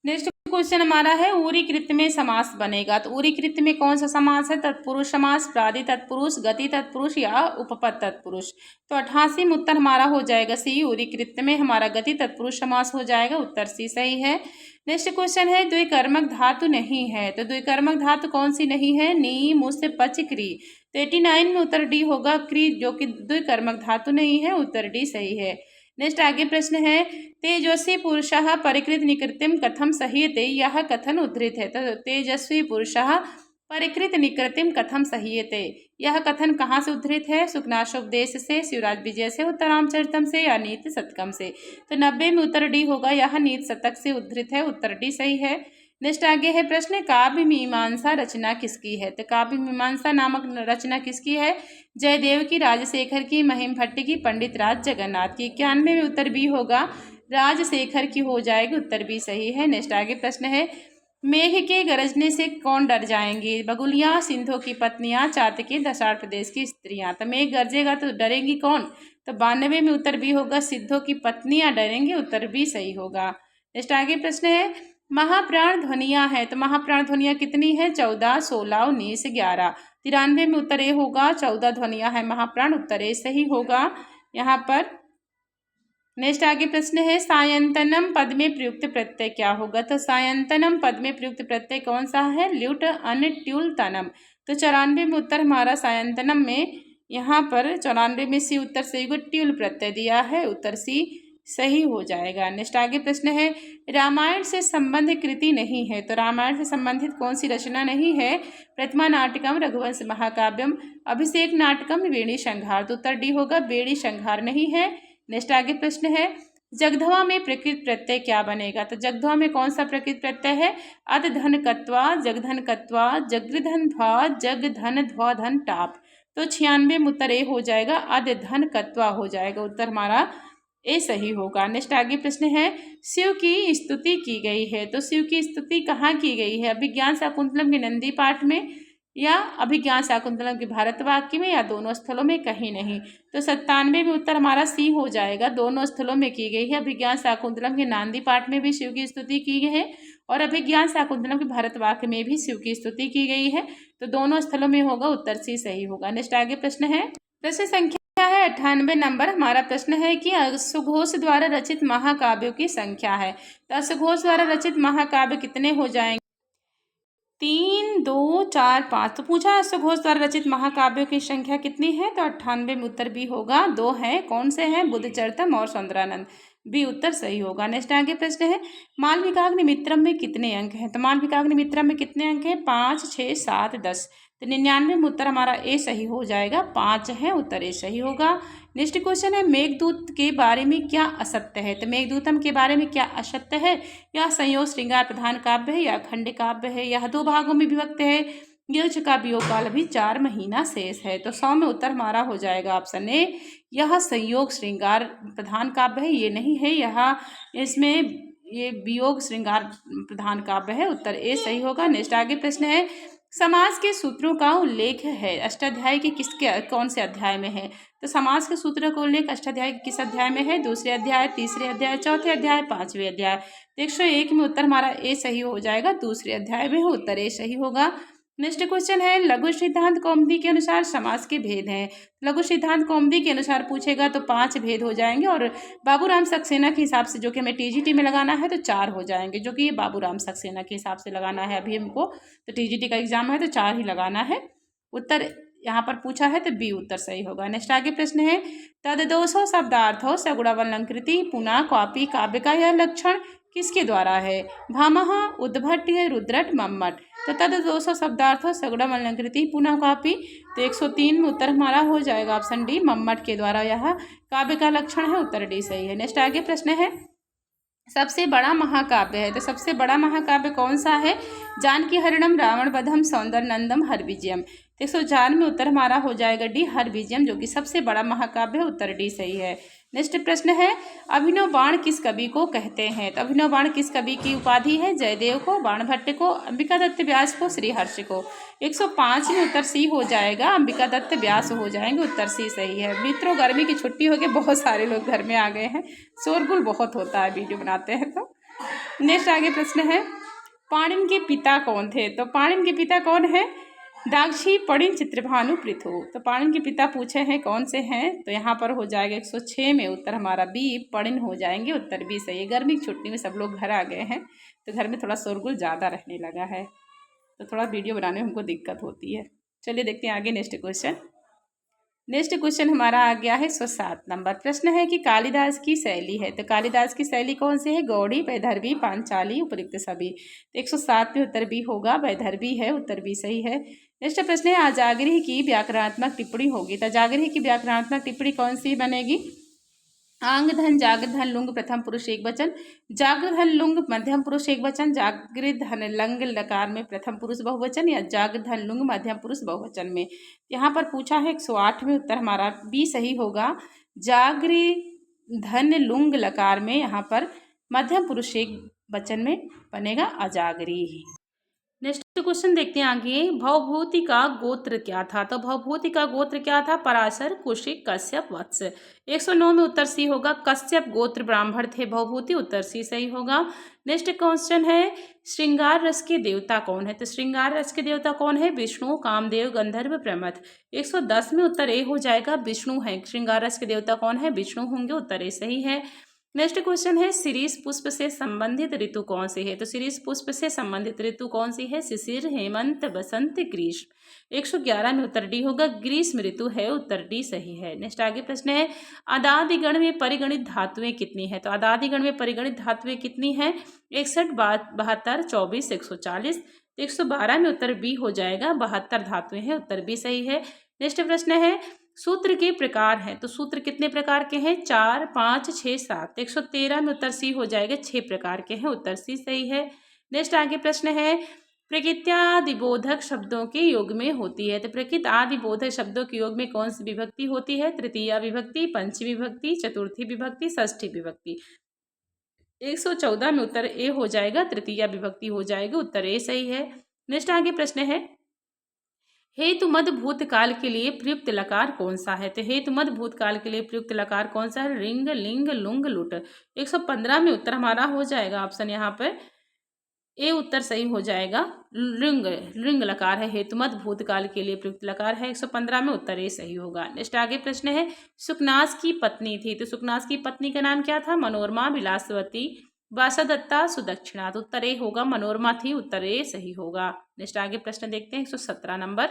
नेक्स्ट क्वेश्चन हमारा है, ऊरी कृत्य में समास बनेगा। तो ऊरी कृत्य में कौन सा समास है? तत्पुरुष समास, प्रादि तत्पुरुष, गति तत्पुरुष या उपपद तत्पुरुष। तो 88 में उत्तर हमारा हो जाएगा सी, ऊरी कृत्य में हमारा गति तत्पुरुष समास हो जाएगा, उत्तर सी सही है। नेक्स्ट क्वेश्चन है, द्विकर्मक धातु नहीं है। तो द्विकर्मक धातु कौन सी नहीं है? नी, मुस्य, पच, क्री। तो 89 में उत्तर डी होगा, क्री जो कि द्विकर्मक धातु नहीं है, उत्तर डी सही है। नेक्स्ट आगे प्रश्न है, तेजस्वी पुरुषः परिकृत निकृतिम कथम सह्यते, यह कथन उद्धृत है। तो तेजस्वी पुरुषः परिकृत निकृतिम कथम सह्यते, यह कथन कहाँ से उद्धृत है? सुखनाशोपदेश से, शिवराज विजय से, उत्तरामचरितम से या नीति शतकम से। तो 90 में उत्तर डी होगा, यह नीति शतक से उद्धृत है, उत्तर डी सही है। नेक्स्ट आगे है प्रश्न, काव्य मीमांसा रचना किसकी है? तो काव्य मीमांसा नामक रचना किसकी है? जयदेव की, राजशेखर की, महिम भट्ट की, पंडित राज जगन्नाथ की। 91 में उत्तर बी होगा, राजशेखर की हो जाएगी, उत्तर बी सही है। नेक्स्ट आगे प्रश्न है, मेघ के गरजने से कौन डर जाएंगे? बगुलियाँ, सिंधों की पत्नियाँ, चातके, दशाड़ प्रदेश की स्त्रियाँ। तो मेघ गरजेगा तो डरेंगी कौन? तो 92 में उत्तर बी होगा, सिद्धों की पत्नियाँ डरेंगी, उत्तर बी सही होगा। नेक्स्ट आगे प्रश्न है, महाप्राण ध्वनियाँ है। तो महाप्राण ध्वनियाँ कितनी है? 14, 16, 19, 11। 93 में उत्तर ए होगा, 14 ध्वनियाँ है महाप्राण, उत्तर ए सही होगा यहाँ पर। नेक्स्ट आगे प्रश्न है, सायंतनम पद में प्रयुक्त प्रत्यय क्या होगा? तो सायंतनम पद में प्रयुक्त प्रत्यय कौन सा है? ल्युट, अन, ट्यूल, तनम। तो 94 में उत्तर हमारा सायंतनम में यहाँ पर 94 में सी उत्तर सही होगा, ट्यूल प्रत्यय दिया है, उत्तर सी सही हो जाएगा। नेक्स्ट आगे प्रश्न है, रामायण से संबंधित कृति नहीं है। तो रामायण से संबंधित कौन सी रचना नहीं है? प्रतिमा नाटकम, रघुवंश महाकाव्यम, अभिषेक नाटकम, वेणी संहार। तो उत्तर डी होगा, वेणी संहार नहीं है। नेक्स्ट आगे प्रश्न है, जगधवा में प्रकृत प्रत्यय क्या बनेगा? तो जगधवा में कौन सा प्रकृत प्रत्यय है? अध धन कत्वा, जगधन कत्वा, जगृधन ध्वा, जग धन ध्वा धन टाप। तो 96 में उत्तर ए हो जाएगा, अध धन कत्वा हो जाएगा, उत्तर हमारा ए सही होगा। नेक्स्ट आगे प्रश्न है, शिव की स्तुति की गई है। तो शिव की स्तुति कहाँ की गई है? अभिज्ञान शाकुंतलम के नंदी पाठ में या अभिज्ञान शाकुंतलम के भारत वाक्य में या दोनों स्थलों में? कहीं नहीं। तो 97 में उत्तर हमारा सी हो जाएगा, दोनों स्थलों में की गई है। अभिज्ञान शाकुंतलम के नांदी पाठ में भी शिव की स्तुति की गई है और अभिज्ञान शाकुंतलम के भारत वाक्य में भी शिव की स्तुति की गई है, तो दोनों स्थलों में होगा, उत्तर सी सही होगा। नेक्स्ट आगे प्रश्न है, प्रश्न संख्या है 98 नंबर। हमारा प्रश्न है कि अश्वघोष द्वारा रचित महाकाव्यों की संख्या है। तो अश्वघोष द्वारा रचित महाकाव्य कितने हो जाएंगे? 3, 2, 4, 5। तो पूछा है सुघोष द्वारा रचित महाकाव्यों की संख्या कितनी है, तो 98 में उत्तर बी होगा। 2 हैं, कौन से हैं, बुद्धचरितम और सौंदरानंद, बी उत्तर सही होगा। नेक्स्ट आगे प्रश्न है मालविकाग्निमित्रम में कितने अंक हैं, तो मालविकाग्निमित्रम में कितने अंक हैं, 5, 6, 7, 10। तो 99 में उत्तर हमारा ए सही हो जाएगा, 5 है, उत्तर ए सही होगा। नेक्स्ट क्वेश्चन है मेघदूत के बारे में क्या असत्य है, तो मेघदूतम के बारे में क्या असत्य है, या संयोग श्रृंगार प्रधान काव्य है, या खंड काव्य है, यह 2 भागों में विभक्त है, यक्ष का वियोग काल अभी 4 महीना शेष है। तो 100 में उत्तर हमारा हो जाएगा ऑप्शन ए, यह संयोग श्रृंगार प्रधान काव्य है, ये नहीं है, यह इसमें ये वियोग श्रृंगार प्रधान काव्य है, उत्तर ए सही होगा। नेक्स्ट आगे प्रश्न है समास के सूत्रों का उल्लेख है अष्टाध्याय के किसके कौन से अध्याय में है, तो समास के सूत्रों का उल्लेख अष्टाध्याय के किस अध्याय में है, दूसरे अध्याय, तीसरे अध्याय, चौथे अध्याय, 5वें अध्याय। तो 101 में उत्तर हमारा ए सही हो जाएगा, दूसरे अध्याय में है, उत्तर ए सही होगा। नेक्स्ट क्वेश्चन है लघु सिद्धांत कौमुदी के अनुसार समास के भेद हैं, लघु सिद्धांत कौमुदी के अनुसार पूछेगा तो 5 भेद हो जाएंगे, और बाबूराम सक्सेना के हिसाब से जो कि हमें टीजीटी में लगाना है तो 4 हो जाएंगे, जो कि ये बाबूराम सक्सेना के हिसाब से लगाना है अभी हमको, तो टीजीटी का एग्जाम है तो 4 ही लगाना है। उत्तर यहाँ पर पूछा है तो बी उत्तर सही होगा। नेक्स्ट आगे प्रश्न है तददोषो शब्दार्थो सगुणावलंकृति पुनः कॉपी काव्य का यह लक्षण किसके द्वारा है, भामह, उद्भट, रुद्रट, मम्मट। तो तददोषो शब्दार्थो सगुणावलंकृति पुनः कॉपी, तो 103 में उत्तर हमारा हो जाएगा ऑप्शन डी, मम्मट के द्वारा यह काव्य का लक्षण है, उत्तर डी सही है। नेक्स्ट आगे प्रश्न है सबसे बड़ा महाकाव्य है, तो सबसे बड़ा महाकाव्य कौन सा है, जानकी हरणम, रावण वधम, सौंदर नंदम, हरविजयम। 104 में उत्तर हमारा हो जाएगा डी, हरविजयम, जो कि सबसे बड़ा महाकाव्य है, उत्तर डी सही है। नेक्स्ट प्रश्न है अभिनव बाण किस कवि को कहते हैं, तो अभिनव बाण किस कवि की उपाधि है, जयदेव को, बाणभट्ट को, अंबिका दत्त व्यास को, श्रीहर्ष को। 105 में उत्तर सी हो जाएगा, अंबिका दत्त व्यास हो जाएंगे, उत्तर सी सही है। मित्रों गर्मी की छुट्टी हो गई, बहुत सारे लोग घर में आ गए हैं, शोरगुल बहुत होता है वीडियो बनाते हैं तो। नेक्स्ट आगे प्रश्न है पाणिनि के पिता कौन थे, तो पाणिनि के पिता कौन है, दाक्षी, पणिन, चित्रभानु, पृथु। तो पाणिनि के पिता पूछे हैं कौन से हैं, तो यहाँ पर हो जाएगा 106 में उत्तर हमारा बी, पणिन हो जाएंगे, उत्तर बी सही है। गर्मी की छुट्टी में सब लोग घर आ गए हैं तो घर में थोड़ा शोरगुल ज़्यादा रहने लगा है, तो थोड़ा वीडियो बनाने में हमको दिक्कत होती है। चलिए देखते हैं आगे नेक्स्ट क्वेश्चन। नेक्स्ट क्वेश्चन हमारा आ गया है 107 नंबर। प्रश्न है कि कालिदास की शैली है, तो कालिदास की शैली कौन सी है, गौड़ी, वैदर्भी, पांचाली, उपयुक्त सभी। तो 107 पे उत्तर बी होगा, वैदर्भी है, उत्तर बी सही है। नेक्स्ट प्रश्न है अजागरी की व्याकरणात्मक टिप्पणी होगी, तो अजागरी की व्याकरणात्मक टिप्पणी कौन सी बनेगी, आंग धन जागृत धन लुंग प्रथम पुरुष एक वचन, जागृत धन लुंग मध्यम पुरुष एक वचन, जागृत धन लंग लकार में प्रथम पुरुष बहुवचन, या जागृत धन लुंग मध्यम पुरुष बहुवचन में। यहाँ पर पूछा है 108 में उत्तर हमारा बी सही होगा, जागृत धन लुंग लकार में यहाँ पर मध्यम पुरुष एक वचन में बनेगा अजागरी। नेक्स्ट क्वेश्चन देखते हैं आगे भवभूति का गोत्र क्या था, तो भवभूति का गोत्र क्या था, पराशर, कुशिक, कश्यप, वत्स। 109 में उत्तर सी होगा, कश्यप गोत्र ब्राह्मण थे भवभूति, उत्तर सी सही होगा। नेक्स्ट क्वेश्चन है श्रृंगार रस के देवता कौन है, तो श्रृंगार रस के देवता कौन है, विष्णु, कामदेव, गंधर्व, प्रमथ। 110 में उत्तर ए हो जाएगा, विष्णु है, श्रृंगार रस के देवता कौन है, विष्णु होंगे, उत्तर ए सही है। नेक्स्ट क्वेश्चन है शिरीष पुष्प से संबंधित ऋतु कौन सी है, तो शिरीष पुष्प से संबंधित ऋतु कौन सी है, शिशिर, हेमंत, बसंत, ग्रीष्म। 111 में उत्तर डी होगा, ग्रीष्म ऋतु है, उत्तर डी सही है। नेक्स्ट आगे प्रश्न है अदादिगण में परिगणित धातुएं कितनी है, तो अदादिगण में परिगणित धातुएं कितनी है, 61, 72, 24, 140। 112 में उत्तर बी हो जाएगा, 72 धातुएं हैं, उत्तर बी सही है। नेक्स्ट प्रश्न है सूत्र के प्रकार हैं, तो सूत्र कितने प्रकार के हैं, 4, 5, 6, 7। 113 में उत्तर सी हो जाएगा, 6 प्रकार के हैं, उत्तर सी सही है। नेक्स्ट आगे प्रश्न है प्रकृत्यादिबोधक शब्दों के योग में होती है, तो प्रकृत आदिबोधक शब्दों के योग में कौन सी विभक्ति होती है, तृतीया विभक्ति, पंचमी विभक्ति, चतुर्थी विभक्ति, षष्ठी विभक्ति। 114 में उत्तर ए हो जाएगा, तृतीया विभक्ति हो जाएगी, उत्तर ए सही है। नेक्स्ट आगे प्रश्न है हेतु मद भूतकाल के लिए प्रयुक्त लकार कौन सा है, तो हेतु मद भूतकाल के लिए प्रयुक्त लकार कौन सा है, रिंग, लिंग, लुंग, लुट। 115 में उत्तर हमारा हो जाएगा ऑप्शन यहाँ पर ए उत्तर सही हो जाएगा, रिंग, रिंग लकार है, हेतु मद भूतकाल के लिए प्रयुक्त लकार है। 115 में उत्तर ए सही होगा। नेक्स्ट आगे प्रश्न है सुकनास की पत्नी थी, तो सुकनास की पत्नी का नाम क्या था, मनोरमा, विलासवती, वासदत्ता सुदक्षिणा, तो उत्तर ए होगा। मनोरमा थी, उत्तर ए सही होगा। नेक्स्ट आगे प्रश्न देखते हैं 117 नंबर।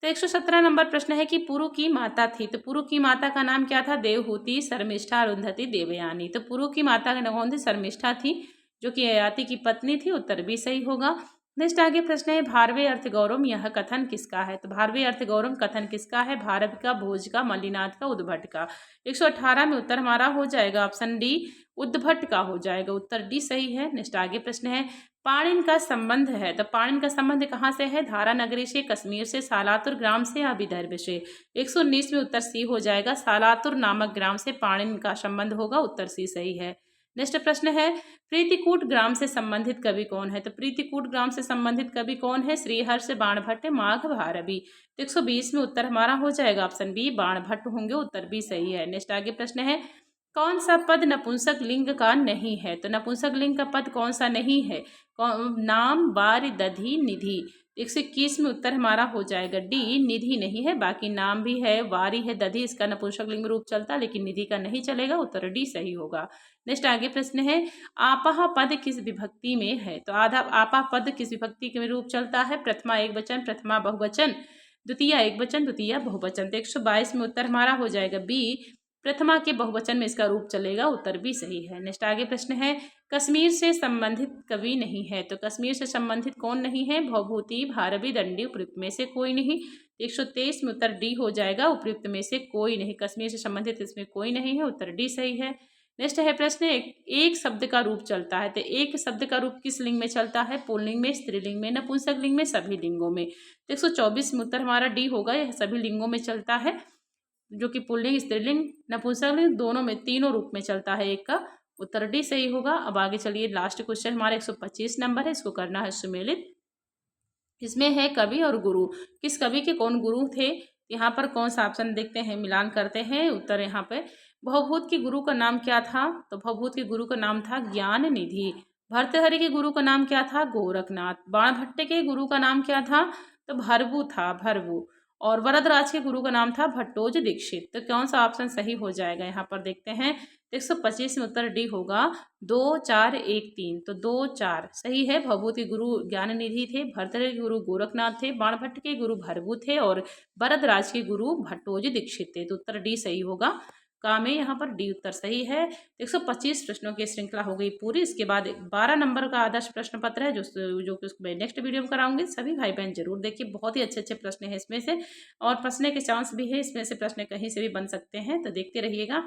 तो 117 नंबर प्रश्न है कि पुरु की माता थी, तो पुरु की माता का नाम क्या था? देवहूति, शर्मिष्ठा, अरुंधति, देवयानी। तो पुरु की माता का कौन थी? शर्मिष्ठा थी, जो कि ययाति की पत्नी थी, उत्तर भी सही होगा। नेक्स्ट आगे प्रश्न है भारवे अर्थ गौरव, यह कथन किसका है? तो भारवे अर्थ गौरव कथन किसका है? भारव का, भोज का, मल्लिनाथ का, उद्भट का। 118 में उत्तर हमारा हो जाएगा ऑप्शन डी, उद्भट का हो जाएगा, उत्तर डी सही है। नेक्स्ट आगे प्रश्न है पाणिन का संबंध है, तो पाणिन का संबंध कहाँ से है? धारा नगरी से, कश्मीर से, सालातुर ग्राम से या विदर्भ से। 119 में उत्तर सी हो जाएगा, सालातुर नामक ग्राम से पाणिन का संबंध होगा, उत्तर सी सही है। नेक्स्ट प्रश्न है प्रीतिकूट ग्राम से संबंधित कवि कौन है? तो प्रीतिकूट ग्राम से संबंधित कवि कौन है? श्रीहर्ष, बाणभट्ट, माघ, भारवी। तो 120 में उत्तर हमारा हो जाएगा ऑप्शन बी, बाणभट्ट होंगे, उत्तर भी सही है। नेक्स्ट आगे प्रश्न है कौन सा पद नपुंसक लिंग का नहीं है? तो नपुंसक लिंग का पद कौन सा नहीं है? नाम, बार, दधि, निधि। 121 में उत्तर हमारा हो जाएगा डी, निधि नहीं है, बाकी नाम भी है, वारी है, दधि, इसका नपुंसक लिंग रूप चलता, लेकिन निधि का नहीं चलेगा, उत्तर डी सही होगा। नेक्स्ट आगे प्रश्न है आपह पद किस विभक्ति में है? तो आधा आपह पद किस विभक्ति के रूप चलता है? प्रथमा एक वचन, प्रथमा बहुवचन, द्वितीय एक वचन, द्वितीय बहुवचन। तो 122 में उत्तर हमारा हो जाएगा बी, प्रथमा के बहुवचन में इसका रूप चलेगा, उत्तर भी सही है। नेक्स्ट आगे प्रश्न है कश्मीर से संबंधित कवि नहीं है, तो कश्मीर से संबंधित कौन नहीं है? भवभूति, भारवी, दंडी, उपयुक्त में से कोई नहीं। 123 में उत्तर डी हो जाएगा, उपयुक्त में से कोई नहीं, कश्मीर से संबंधित इसमें कोई नहीं है, उत्तर डी सही है। नेक्स्ट है प्रश्न एक शब्द का रूप चलता है, तो एक शब्द का रूप किस लिंग में चलता है? पुल्लिंग में, स्त्रीलिंग में, नपुंसक लिंग में, सभी लिंगों में। तो 124 में उत्तर हमारा डी होगा, यह सभी लिंगों में चलता है, जो कि पुल्लिंग, स्त्रीलिंग, नपुंसकलिंग दोनों में, तीनों रूप में चलता है एक का, उत्तर डी सही होगा। अब आगे चलिए लास्ट क्वेश्चन हमारा 125 नंबर है, इसको करना है सुमेलित। इसमें है कवि और गुरु, किस कवि के कौन गुरु थे? यहाँ पर कौन सा ऑप्शन देखते हैं, मिलान करते हैं। उत्तर यहाँ पे भवभूत के गुरु का नाम क्या था? तो भवभूत के गुरु का नाम था ज्ञान निधि। भर्तहरि के गुरु का नाम क्या था? गोरखनाथ। बाणभट्ट के गुरु का नाम क्या था? तो भरभू था, भरभू। और वरदराज के गुरु का नाम था भट्टोज दीक्षित। तो कौन सा ऑप्शन सही हो जाएगा? यहाँ पर देखते हैं 125 में उत्तर डी होगा, 2 4 1 3। तो 2 4 सही है। भवभूत के गुरु ज्ञान निधि थे, भर्तहरि के गुरु गोरखनाथ थे, बाणभट्ट के गुरु भरभू थे और वरदराज के गुरु भट्टोज दीक्षित थे। तो उत्तर डी सही होगा, काम है यहाँ पर डी उत्तर सही है। 125 प्रश्नों की श्रृंखला हो गई पूरी। इसके बाद 12 नंबर का आदर्श प्रश्न पत्र है, जो कि उसको मैं नेक्स्ट वीडियो में कराऊंगी। सभी भाई बहन जरूर देखिए, बहुत ही अच्छे अच्छे प्रश्न हैं इसमें से, और फंसने के चांस भी है, इसमें से प्रश्न कहीं से भी बन सकते हैं, तो देखते रहिएगा,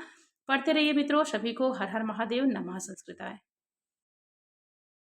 पढ़ते रहिए मित्रों। सभी को हर हर महादेव, नमः संस्कृताय।